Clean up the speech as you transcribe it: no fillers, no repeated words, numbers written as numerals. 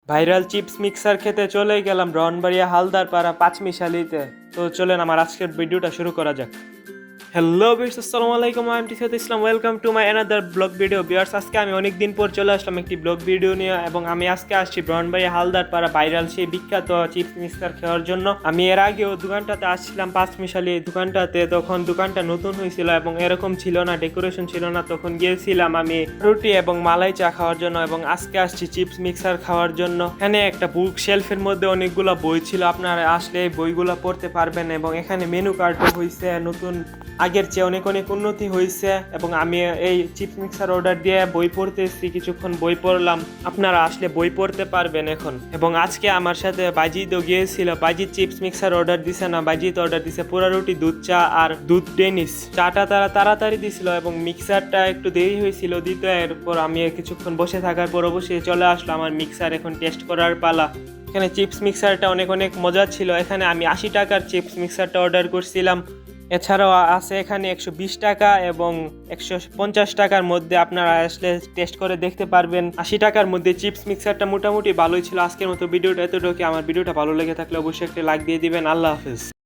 Viral chips mixer খেতে চলে গেলাম ব্রাহ্মণবাড়িয়া হালদারপাড়া পাঁচমিশালিতে। তো চলেন আমার আজকের ভিডিওটা শুরু করা যাক। হ্যালো ভিউয়ার্স, আসসালামু আলাইকুম। I am Tisat Islam. Welcome to my another blog video. Viewers, আজকে আমি অনেক দিন পর চলে আসলাম একটি ব্লগ ভিডিও নিয়ে, এবং আমি আজকে আসছি ব্রাহ্মণবাড়িয়া হালদারপাড়া ভাইরাল সেই বিখ্যাত চিপস মিক্সার খাওয়ার জন্য। আমি এর আগেও দোকানটাতে আসছিলাম পাঁচমিশালি দোকানটাতে, তখন দোকানটা নতুন হয়েছিল এবং এরকম ছিল না, ডেকোরেশন ছিল না। তখন গিয়েছিলাম আমি রুটি এবং মালাই চা খাওয়ার জন্য, এবং আজকে আসছি চিপস মিক্সার খাওয়ার জন্য। এখানে একটা বুক শেলফের মধ্যে অনেকগুলো বই ছিল, আপনারা আসলে এই বইগুলো পড়তে পারবেন, এবং এখানে মেনু কার্ডও হয়েছে নতুন, আগের চেয়ে অনেক অনেক উন্নতি হয়েছে। এবং আমি এই চিপস মিক্সার অর্ডার দিয়ে বই পড়তেছি, কিছুক্ষণ বই পড়লাম। আপনারা আসলে বই পড়তে পারবেন এখন। এবং আজকে আমার সাথে বাজিতও গিয়েছিল, বাজিত চিপস মিক্সার অর্ডার দিছে না, বাজিত অর্ডার দিছে পোড়া রুটি, দুধ চা আর দুধ ডেনিস। চাটা তারা তাড়াতাড়ি দিছিল এবং মিক্সারটা একটু দেরি হয়েছিল দিতে। এরপর আমি কিছুক্ষণ বসে থাকার পর অবশ্যই চলে আসলো আমার মিক্সার এখন টেস্ট করার পালা। এখানে চিপস মিক্সারটা অনেক অনেক মজা ছিল। এখানে আমি 80 টাকার চিপস মিক্সারটা অর্ডার করছিলাম। এছাড়াও আছে এখানে 120 টাকা এবং 150 টাকার মধ্যে, আপনারা আসলে টেস্ট করে দেখতে পারবেন। 80 টাকার মধ্যে চিপস মিক্সারটা মোটামুটি ভালোই ছিল। আজকের মতো ভিডিওটা এতটুকু। আমার ভিডিওটা ভালো লেগে থাকলে অবশ্যই একটা লাইক দিয়ে দিবেন। আল্লাহ হাফেজ।